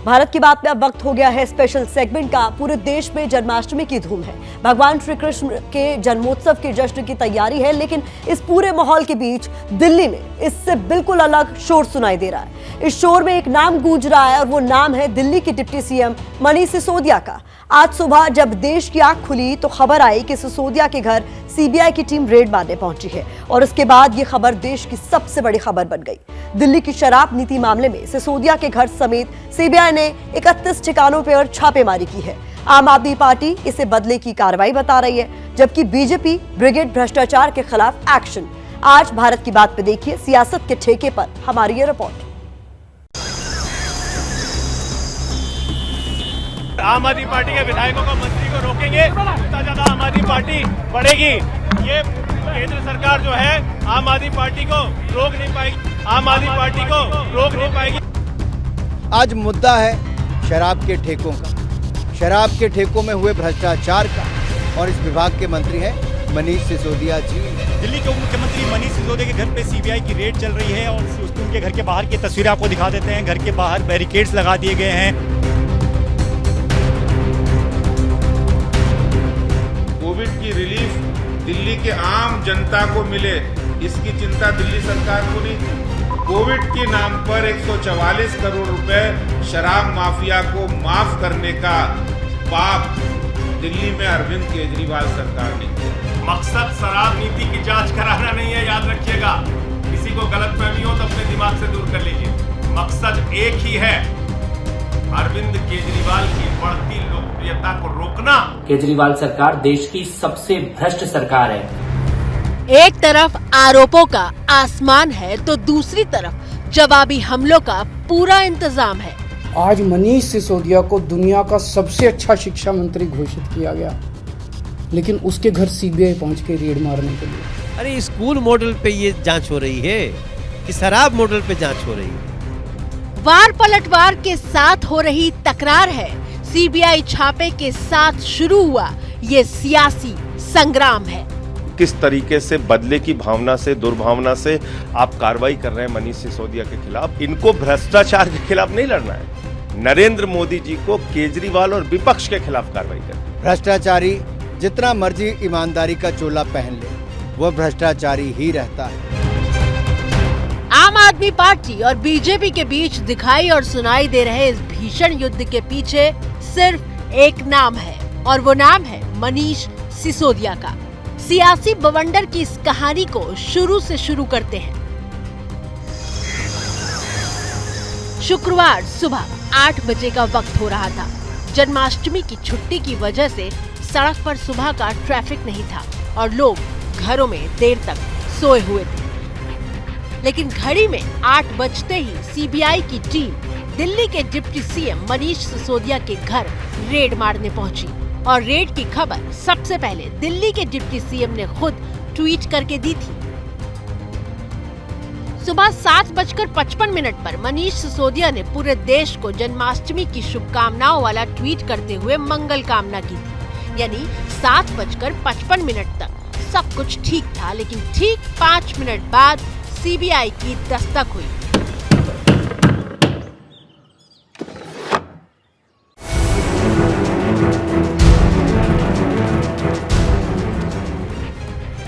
भारत की बात में अब वक्त हो गया है स्पेशल सेगमेंट का। पूरे देश में जन्माष्टमी की धूम है। भगवान श्री कृष्ण के जन्मोत्सव के जश्न की तैयारी है, लेकिन इस पूरे माहौल के बीच दिल्ली में इससे बिल्कुल अलग शोर सुनाई दे रहा है। इस शोर में एक नाम गूंज रहा है और वो नाम है दिल्ली के डिप्टी सीएम मनीष सिसोदिया का। आज सुबह जब देश की आंख खुली तो खबर आई कि सिसोदिया के घर सीबीआई की टीम रेड मारने पहुंची है और उसके बाद ये खबर देश की सबसे बड़ी खबर बन गई। दिल्ली की शराब नीति मामले में सिसोदिया के घर समेत सीबीआई ने 31 ठिकानों पर छापेमारी की है। आम आदमी पार्टी इसे बदले की कार्रवाई बता रही है, जबकि बीजेपी ब्रिगेड भ्रष्टाचार के खिलाफ एक्शन। आज भारत की बात पे देखिए सियासत के ठेके पर हमारी ये रिपोर्ट। आम आदमी पार्टी के विधायकों को, मंत्री को रोकेंगे, उतना ज्यादा आम आदमी पार्टी बढ़ेगी। ये केंद्र सरकार जो है आम आदमी पार्टी को रोक नहीं पाएगी, आम आदमी पार्टी को रोक नहीं पाएगी। आज मुद्दा है शराब के ठेकों का, शराब के ठेकों में हुए भ्रष्टाचार का, और इस विभाग के मंत्री हैं मनीष सिसोदिया जी। दिल्ली के उप मुख्यमंत्री मनीष सिसोदिया के घर पे सीबीआई की रेड चल रही है और उनके घर के बाहर की तस्वीरें आपको दिखा देते हैं। घर के बाहर बैरिकेड्स लगा दिए गए हैं। कोविड की रिलीफ दिल्ली के आम जनता को मिले, इसकी चिंता दिल्ली सरकार को नहीं थी। कोविड के नाम पर 144 करोड़ रुपए शराब माफिया को माफ करने का पाप दिल्ली में अरविंद केजरीवाल सरकार ने किया। मकसद शराब नीति की जांच कराना नहीं है, याद रखिएगा। किसी को गलतफहमी हो तो अपने दिमाग से दूर कर लीजिए। मकसद एक ही है, अरविंद केजरीवाल की बढ़ती लोकप्रियता को रोकना। केजरीवाल सरकार देश की सबसे भ्रष्ट सरकार है। एक तरफ आरोपों का आसमान है तो दूसरी तरफ जवाबी हमलों का पूरा इंतजाम है। आज मनीष सिसोदिया को दुनिया का सबसे अच्छा शिक्षा मंत्री घोषित किया गया, लेकिन उसके घर सीबीआई पहुंच के रेड मारने के लिए। अरे स्कूल मॉडल पे ये जांच हो रही है कि शराब मॉडल पे जांच हो रही है? वार पलटवार के साथ हो रही तकरार है। सीबीआई छापे के साथ शुरू हुआ ये सियासी संग्राम है। किस तरीके से बदले की भावना से, दुर्भावना से आप कार्रवाई कर रहे हैं मनीष सिसोदिया के खिलाफ। इनको भ्रष्टाचार के खिलाफ नहीं लड़ना है, नरेंद्र मोदी जी को केजरीवाल और विपक्ष के खिलाफ कार्रवाई करनी। भ्रष्टाचारी जितना मर्जी ईमानदारी का चोला पहन ले, वह भ्रष्टाचारी ही रहता है। आम आदमी पार्टी और बीजेपी के बीच दिखाई और सुनाई दे रहे इस भीषण युद्ध के पीछे सिर्फ एक नाम है और वो नाम है मनीष सिसोदिया का। सियासी बवंडर की इस कहानी को शुरू से शुरू करते हैं। शुक्रवार सुबह 8 बजे का वक्त हो रहा था। जन्माष्टमी की छुट्टी की वजह से सड़क पर सुबह का ट्रैफिक नहीं था और लोग घरों में देर तक सोए हुए थे। लेकिन घड़ी में 8 बजते ही सीबीआई की टीम दिल्ली के डिप्टी सीएम मनीष सिसोदिया के घर रेड मारने पहुंची और रेड की खबर सबसे पहले दिल्ली के डिप्टी सीएम ने खुद ट्वीट करके दी थी। सुबह 7:55 पर मनीष सिसोदिया ने पूरे देश को जन्माष्टमी की शुभकामनाओं वाला ट्वीट करते हुए मंगल कामना की थी। यानी 7:55 तक सब कुछ ठीक था, लेकिन ठीक 5 मिनट बाद सीबीआई की दस्तक हुई।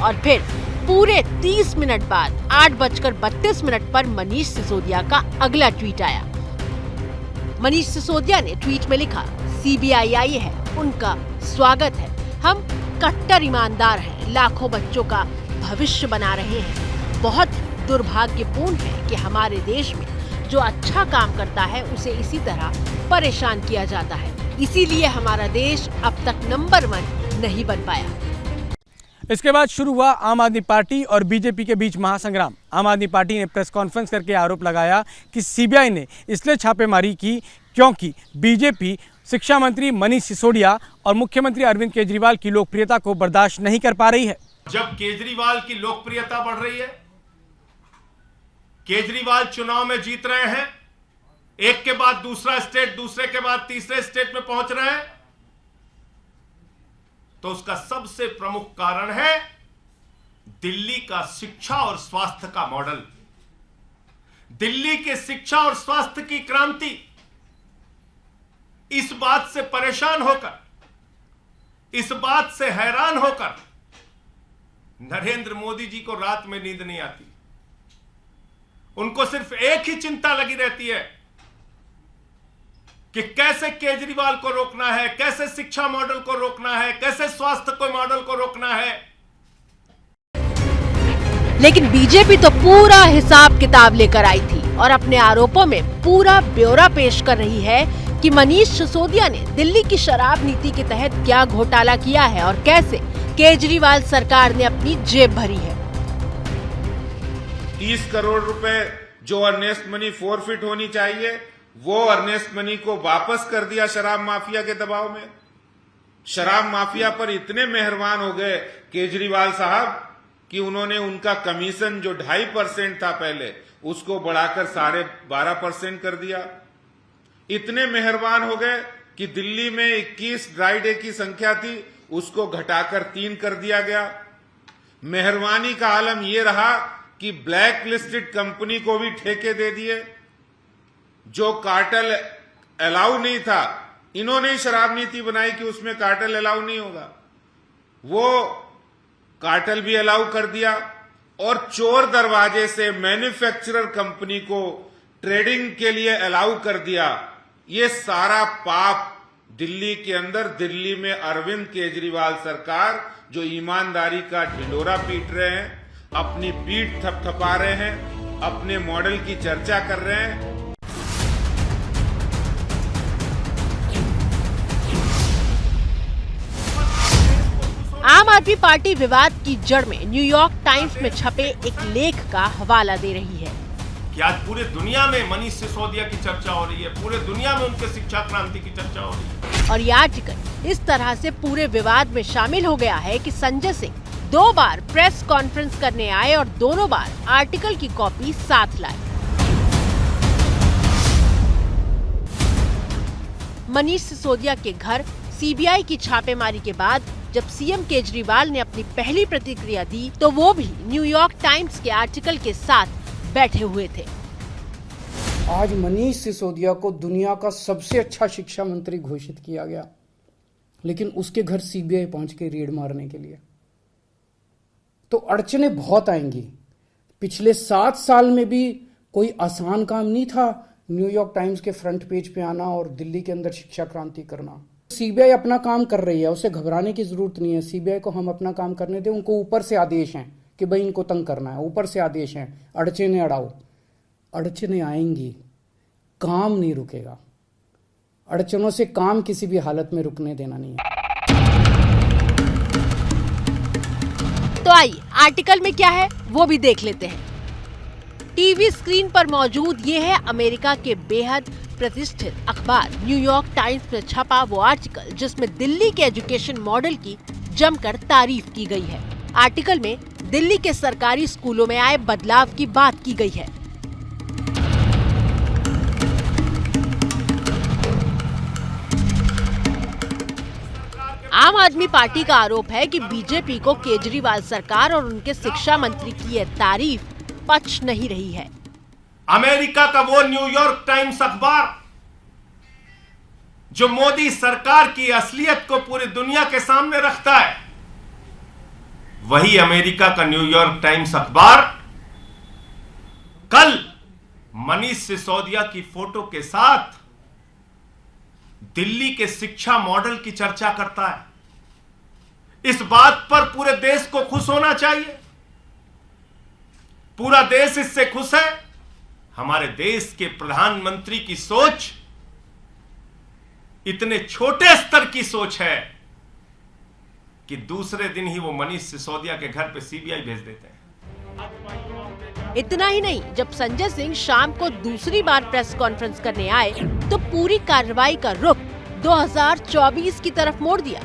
और फिर पूरे 30 मिनट बाद 8:32 पर मनीष सिसोदिया का अगला ट्वीट आया। मनीष सिसोदिया ने ट्वीट में लिखा, सीबीआई आई है, उनका स्वागत है। हम कट्टर ईमानदार हैं, लाखों बच्चों का भविष्य बना रहे हैं। बहुत दुर्भाग्यपूर्ण है कि हमारे देश में जो अच्छा काम करता है उसे इसी तरह परेशान किया जाता है। इसीलिए हमारा देश अब तक नंबर 1 नहीं बन पाया। इसके बाद शुरू हुआ आम आदमी पार्टी और बीजेपी के बीच महासंग्राम। आम आदमी पार्टी ने प्रेस कॉन्फ्रेंस करके आरोप लगाया कि सीबीआई ने इसलिए छापेमारी की क्योंकि बीजेपी शिक्षा मंत्री मनीष सिसोदिया और मुख्यमंत्री अरविंद केजरीवाल की लोकप्रियता को बर्दाश्त नहीं कर पा रही है। जब केजरीवाल की लोकप्रियता बढ़ रही है, केजरीवाल चुनाव में जीत रहे हैं, एक के बाद दूसरा स्टेट, दूसरे के बाद तीसरे स्टेट में पहुंच रहे हैं, तो उसका सबसे प्रमुख कारण है दिल्ली का शिक्षा और स्वास्थ्य का मॉडल। दिल्ली के शिक्षा और स्वास्थ्य की क्रांति इस बात से परेशान होकर, इस बात से हैरान होकर नरेंद्र मोदी जी को रात में नींद नहीं आती। उनको सिर्फ एक ही चिंता लगी रहती है कि कैसे केजरीवाल को रोकना है, कैसे शिक्षा मॉडल को रोकना है, कैसे स्वास्थ्य को मॉडल को रोकना है। लेकिन बीजेपी तो पूरा हिसाब किताब लेकर आई थी और अपने आरोपों में पूरा ब्यौरा पेश कर रही है कि मनीष सिसोदिया ने दिल्ली की शराब नीति के तहत क्या घोटाला किया है और कैसे केजरीवाल सरकार ने अपनी जेब भरी है। 30 करोड़ रुपए जो अर्नेस्ट मनी फोरफिट होनी चाहिए, वो अर्नेस्ट मनी को वापस कर दिया शराब माफिया के दबाव में। शराब माफिया पर इतने मेहरबान हो गए केजरीवाल साहब कि उन्होंने उनका कमीशन जो 2.5% था पहले, उसको बढ़ाकर 12.5% कर दिया। इतने मेहरबान हो गए कि दिल्ली में 21 ड्राई डे की संख्या थी, उसको घटाकर 3 कर दिया गया। मेहरबानी का आलम यह रहा कि ब्लैक लिस्टेड कंपनी को भी ठेके दे दिए। जो कार्टेल अलाउ नहीं था, इन्होंने ही शराब नीति बनाई कि उसमें कार्टेल अलाउ नहीं होगा, वो कार्टेल भी अलाउ कर दिया। और चोर दरवाजे से मैन्युफैक्चरर कंपनी को ट्रेडिंग के लिए अलाउ कर दिया। ये सारा पाप दिल्ली के अंदर, दिल्ली में अरविंद केजरीवाल सरकार जो ईमानदारी का ढिंढोरा पीट रहे हैं, अपनी पीठ थपथपा रहे हैं, अपने मॉडल की चर्चा कर रहे हैं। आम आदमी पार्टी विवाद की जड़ में न्यूयॉर्क टाइम्स में छपे एक लेख का हवाला दे रही है कि आज पूरे दुनिया में मनीष सिसोदिया की चर्चा हो रही है, पूरे दुनिया में उनके शिक्षा क्रांति की चर्चा हो रही है। और ये आर्टिकल इस तरह से पूरे विवाद में शामिल हो गया है कि संजय सिंह 2 बार प्रेस कॉन्फ्रेंस करने आए और दोनों बार आर्टिकल की कॉपी साथ लाए। मनीष सिसोदिया के घर सीबीआई की छापेमारी के बाद जब सीएम केजरीवाल ने अपनी पहली प्रतिक्रिया दी तो वो भी न्यूयॉर्क टाइम्स के आर्टिकल के साथ बैठे हुए थे। आज मनीष सिसोदिया को दुनिया का सबसे अच्छा शिक्षा मंत्री घोषित किया गया, लेकिन उसके घर सीबीआई पहुंच के रेड मारने के लिए। तो अड़चनें बहुत आएंगी। पिछले 7 साल में भी कोई आसान काम नहीं था न्यूयॉर्क टाइम्स के फ्रंट पेज पे आना और दिल्ली के अंदर शिक्षा क्रांति करना। सीबीआई अपना काम कर रही है, उसे घबराने की जरूरत नहीं है। सीबीआई को हम अपना काम करने दें। उनको ऊपर से आदेश हैं कि भाई इनको तंग करना है, ऊपर से आदेश हैं, अड़चने अड़ाओ। अड़चने आएंगी, काम नहीं रुकेगा। अड़चनों से काम किसी भी हालत में रुकने देना नहीं है। तो आइए आर्टिकल में क्या है वो भी देख लेते हैं। टीवी स्क्रीन पर मौजूद ये है अमेरिका के बेहद प्रतिष्ठित अखबार न्यूयॉर्क टाइम्स में छपा वो आर्टिकल जिसमें दिल्ली के एजुकेशन मॉडल की जमकर तारीफ की गई है। आर्टिकल में दिल्ली के सरकारी स्कूलों में आए बदलाव की बात की गई है। आम आदमी पार्टी का आरोप है कि बीजेपी को केजरीवाल सरकार और उनके शिक्षा मंत्री की यह तारीफ पच नहीं रही है। अमेरिका का वो न्यूयॉर्क टाइम्स अखबार जो मोदी सरकार की असलियत को पूरी दुनिया के सामने रखता है, वही अमेरिका का न्यूयॉर्क टाइम्स अखबार कल मनीष सिसोदिया की फोटो के साथ दिल्ली के शिक्षा मॉडल की चर्चा करता है। इस बात पर पूरे देश को खुश होना चाहिए। पूरा देश इससे खुश है। हमारे देश के प्रधानमंत्री की सोच इतने छोटे स्तर की सोच है कि दूसरे दिन ही वो मनीष सिसोदिया के घर पे सीबीआई भेज देते हैं। इतना ही नहीं, जब संजय सिंह शाम को दूसरी बार प्रेस कॉन्फ्रेंस करने आए तो पूरी कार्रवाई का रुख 2024 की तरफ मोड़ दिया।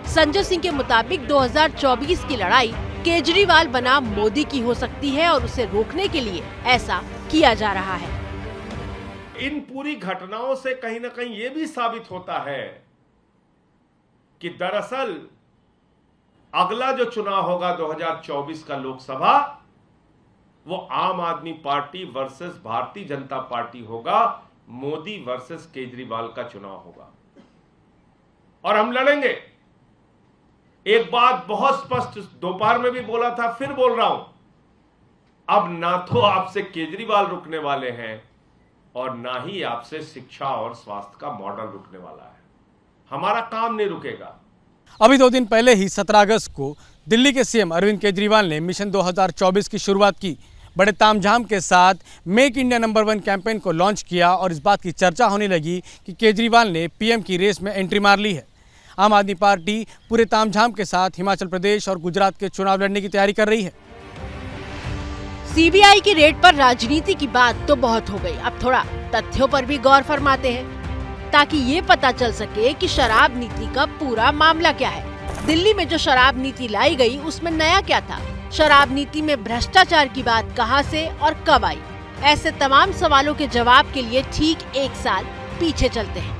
संजय सिंह के मुताबिक 2024 की लड़ाई केजरीवाल बनाम मोदी की हो सकती है और उसे रोकने के लिए ऐसा किया जा रहा है। इन पूरी घटनाओं से कहीं ना कहीं यह भी साबित होता है कि दरअसल अगला जो चुनाव होगा 2024 का लोकसभा, वो आम आदमी party versus Bharatiya Janata party होगा। मोदी वर्सेस केजरीवाल का चुनाव होगा और हम लड़ेंगे। एक बात बहुत स्पष्ट दोपहर में भी बोला था, फिर बोल रहा हूं, अब ना तो आपसे केजरीवाल रुकने वाले हैं और ना ही आपसे शिक्षा और स्वास्थ्य का मॉडल रुकने वाला है। हमारा काम नहीं रुकेगा। अभी 2 दिन पहले ही 17 अगस्त को दिल्ली के सीएम अरविंद केजरीवाल ने मिशन 2024 की शुरुआत की। बड़े तामझाम के साथ मेक इंडिया नंबर 1 कैंपेन को लॉन्च किया और इस बात की चर्चा होने लगी कि केजरीवाल ने पीएम की रेस में एंट्री मार ली है। आम आदमी पार्टी पूरे तामझाम के साथ हिमाचल प्रदेश और गुजरात के चुनाव लड़ने की तैयारी कर रही है। सीबीआई की रेड पर राजनीति की बात तो बहुत हो गई, अब थोड़ा तथ्यों पर भी गौर फरमाते हैं ताकि ये पता चल सके कि शराब नीति का पूरा मामला क्या है। दिल्ली में जो शराब नीति लाई गई उसमें नया क्या था? शराब नीति में भ्रष्टाचार की बात कहां से और कब आई? ऐसे तमाम सवालों के जवाब के लिए ठीक 1 साल पीछे चलते हैं।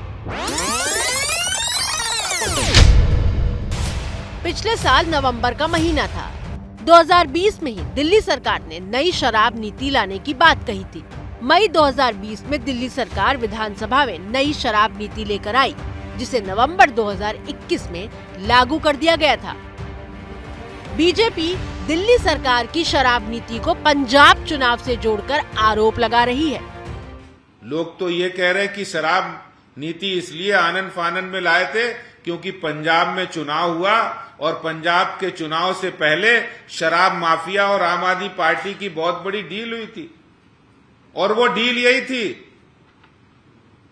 पिछले साल नवंबर का महीना था। 2020 में ही दिल्ली सरकार ने नई शराब नीति लाने की बात कही थी। मई 2020 में दिल्ली सरकार विधानसभा में नई शराब नीति लेकर आई, जिसे नवंबर 2021 में लागू कर दिया गया था। बीजेपी दिल्ली सरकार की शराब नीति को पंजाब चुनाव से जोड़कर आरोप लगा रही है। लोग तो ये कह रहे हैं कि शराब नीति इसलिए आनन फानन में लाए थे क्योंकि पंजाब में चुनाव हुआ और पंजाब के चुनाव से पहले शराब माफिया और आम आदमी पार्टी की बहुत बड़ी डील हुई थी और वो डील यही थी,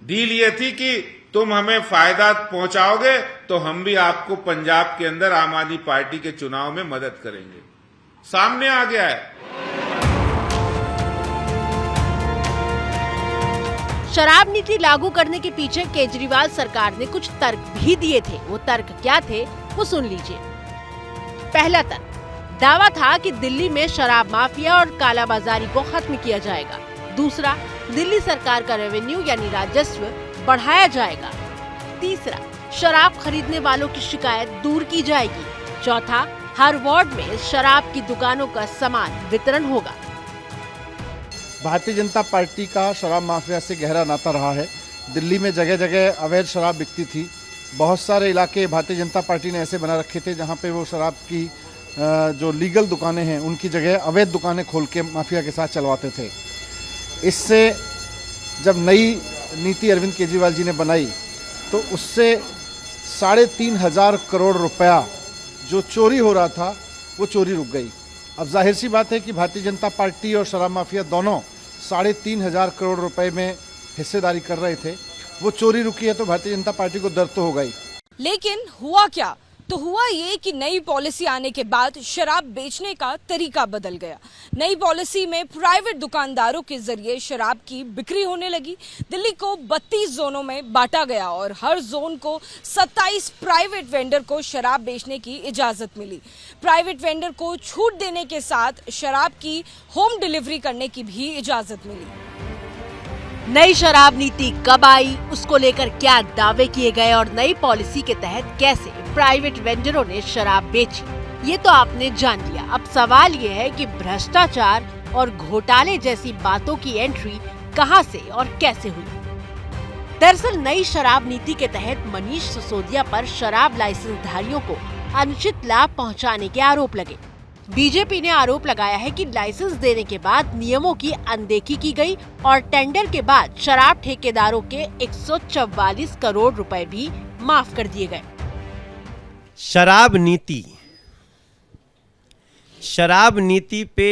डील ये थी कि तुम हमें फायदा पहुंचाओगे तो हम भी आपको पंजाब के अंदर आम आदमी पार्टी के चुनाव में मदद करेंगे। सामने आ गया है। शराब नीति लागू करने के पीछे केजरीवाल सरकार ने कुछ तर्क भी दिए थे। वो तर्क क्या थे वो सुन लीजिए। पहला तर्क, दावा था कि दिल्ली में शराब माफिया और कालाबाजारी को खत्म किया जाएगा। दूसरा, दिल्ली सरकार का रेवेन्यू यानी राजस्व बढ़ाया जाएगा। तीसरा, शराब खरीदने वालों की शिकायत दूर की जाएगी। चौथा, हर वार्ड में शराब की दुकानों का समान वितरण होगा। भारतीय जनता पार्टी का शराब माफिया से गहरा नाता रहा है। दिल्ली में जगह जगह अवैध शराब बिकती थी। बहुत सारे इलाके भारतीय जनता पार्टी ने ऐसे बना रखे थे जहां पे वो शराब की जो लीगल दुकानें हैं उनकी जगह अवैध दुकानें खोल के माफिया के साथ चलवाते थे। इससे जब नई नीति अरविंद केजरीवाल जी ने बनाई तो उससे 3,500 करोड़ रुपया जो चोरी हो रहा था वो चोरी रुक गई। अब जाहिर सी बात है कि भारतीय जनता पार्टी और शराब माफिया दोनों 3,500 करोड़ रुपए में हिस्सेदारी कर रहे थे। वो चोरी रुकी है तो भारतीय जनता पार्टी को दर्द तो होगा ही। लेकिन हुआ क्या? तो हुआ ये कि नई पॉलिसी आने के बाद शराब बेचने का तरीका बदल गया। नई पॉलिसी में प्राइवेट दुकानदारों के जरिए शराब की बिक्री होने लगी। दिल्ली को 32 जोनों में बांटा गया और हर जोन को 27 प्राइवेट वेंडर को शराब बेचने की इजाजत मिली। प्राइवेट वेंडर को छूट देने के साथ शराब की होम डिलीवरी करने की भी इजाजत मिली। नई शराब नीति कब आई, उसको लेकर क्या दावे किए गए और नई पॉलिसी के तहत कैसे प्राइवेट वेंडरों ने शराब बेची, ये तो आपने जान लिया। अब सवाल ये है कि भ्रष्टाचार और घोटाले जैसी बातों की एंट्री कहां से और कैसे हुई। दरअसल नई शराब नीति के तहत मनीष सिसोदिया पर शराब लाइसेंस धारियों को अनुचित लाभ पहुंचाने के आरोप लगे। बीजेपी ने आरोप लगाया है कि लाइसेंस देने के बाद नियमों की अनदेखी की गई और टेंडर के बाद शराब ठेकेदारों के 144 करोड़ रुपए भी माफ कर दिए गए। शराब नीति पे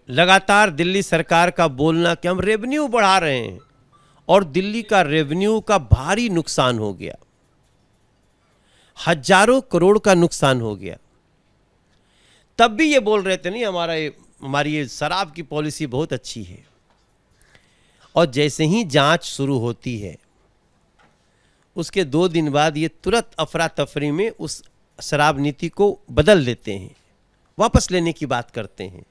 लगातार दिल्ली सरकार का बोलना कि हम रेवेन्यू बढ़ा रहे हैं और दिल्ली का रेवेन्यू का भारी नुकसान हो गया, हजारों करोड़ का नुकसान हो गया। तब भी ये बोल रहे थे नहीं हमारी ये शराब की पॉलिसी बहुत अच्छी है। और जैसे ही जांच शुरू होती है उसके 2 दिन बाद ये तुरंत अफरा तफरी में उस शराब नीति को बदल देते हैं, वापस लेने की बात करते हैं।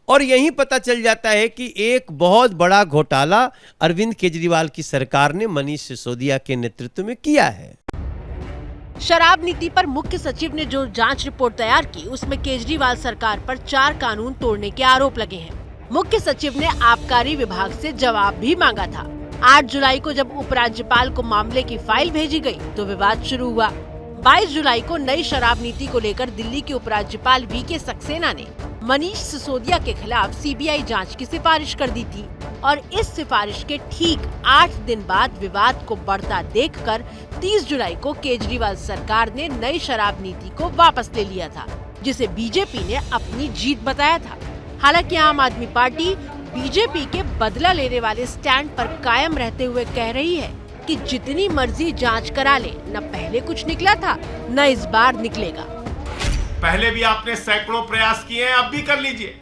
और यही पता चल जाता है कि एक बहुत बड़ा घोटाला अरविंद केजरीवाल की सरकार ने मनीष सिसोदिया के नेतृत्व में किया है। शराब नीति पर मुख्य सचिव ने जो जांच रिपोर्ट तैयार की उसमें केजरीवाल सरकार पर 4 कानून तोड़ने के आरोप लगे हैं। मुख्य सचिव ने आबकारी विभाग से जवाब भी मांगा था। 8 जुलाई को जब उपराज्यपाल को मामले की फाइल भेजी गई तो विवाद शुरू हुआ। 22 जुलाई को नई शराब नीति को लेकर दिल्ली के उपराज्यपाल वीके सक्सेना ने मनीष सिसोदिया के खिलाफ सीबीआई जांच की सिफारिश कर दी थी और इस सिफारिश के ठीक 8 दिन बाद विवाद को बढ़ता देखकर 30 जुलाई को केजरीवाल सरकार ने नई शराब नीति को वापस ले लिया था, जिसे बीजेपी ने अपनी जीत बताया था। हालांकि आम आदमी पार्टी बीजेपी के बदला लेने वाले स्टैंड पर कायम रहते हुए कह रही है कि जितनी मर्जी जांच करा ले, न पहले कुछ निकला था न इस बार निकलेगा। पहले भी आपने सैकड़ों प्रयास किए हैं, अब भी कर लीजिए।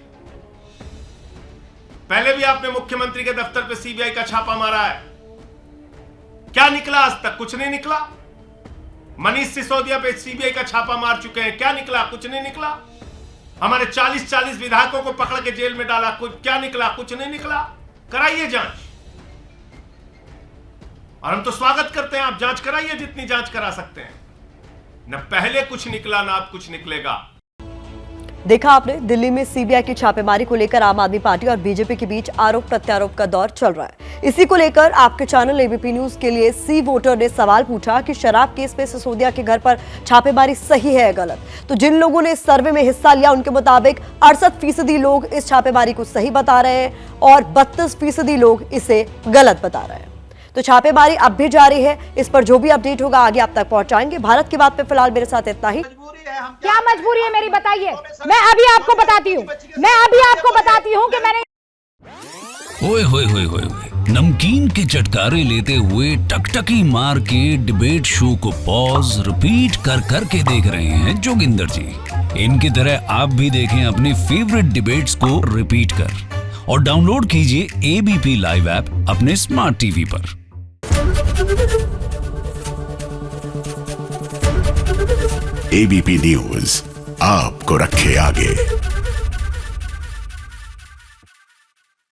पहले भी आपने मुख्यमंत्री के दफ्तर पे सीबीआई का छापा मारा है, क्या निकला? आज तक कुछ नहीं निकला। मनीष सिसोदिया पे सीबीआई का छापा मार चुके हैं, क्या निकला? कुछ नहीं निकला। हमारे 40 विधायकों को पकड़ के जेल में डाला, कुछ क्या निकला? कुछ नहीं निकला। कराइए जांच, और हम तो स्वागत करते हैं, आप जांच कराइए जितनी जांच करा सकते हैं। न पहले कुछ निकला ना अब कुछ निकलेगा। देखा आपने, दिल्ली में सीबीआई की छापेमारी को लेकर आम आदमी पार्टी और बीजेपी के बीच आरोप प्रत्यारोप का दौर चल रहा है। इसी को लेकर आपके चैनल एबीपी न्यूज के लिए सी वोटर ने सवाल पूछा कि शराब केस में सिसोदिया के घर पर छापेमारी सही है या गलत। तो जिन लोगों ने इस सर्वे में हिस्सा लिया उनके मुताबिक 68% लोग इस छापेमारी को सही बता रहे हैं और 32% लोग इसे गलत बता रहे हैं। तो छापेमारी अब भी जारी है, इस पर जो भी अपडेट होगा आगे आप तक पहुंचाएंगे। भारत की बात पे फिलहाल मेरे साथ इतना ही। क्या मजबूरी है मेरी, बताइए। मैं अभी आपको बताती हूँ कि मैंने ओए होए होए होए नमकीन के चटकारे लेते हुए टकटकी मार के डिबेट शो को पॉज रिपीट कर करके देख रहे हैं जोगिंदर जी। इनकी तरह आप भी देखें अपने फेवरेट डिबेट्स को रिपीट कर और डाउनलोड कीजिए एबीपी लाइव ऐप अपने स्मार्ट टीवी पर। एबीपी न्यूज आपको रखे आगे।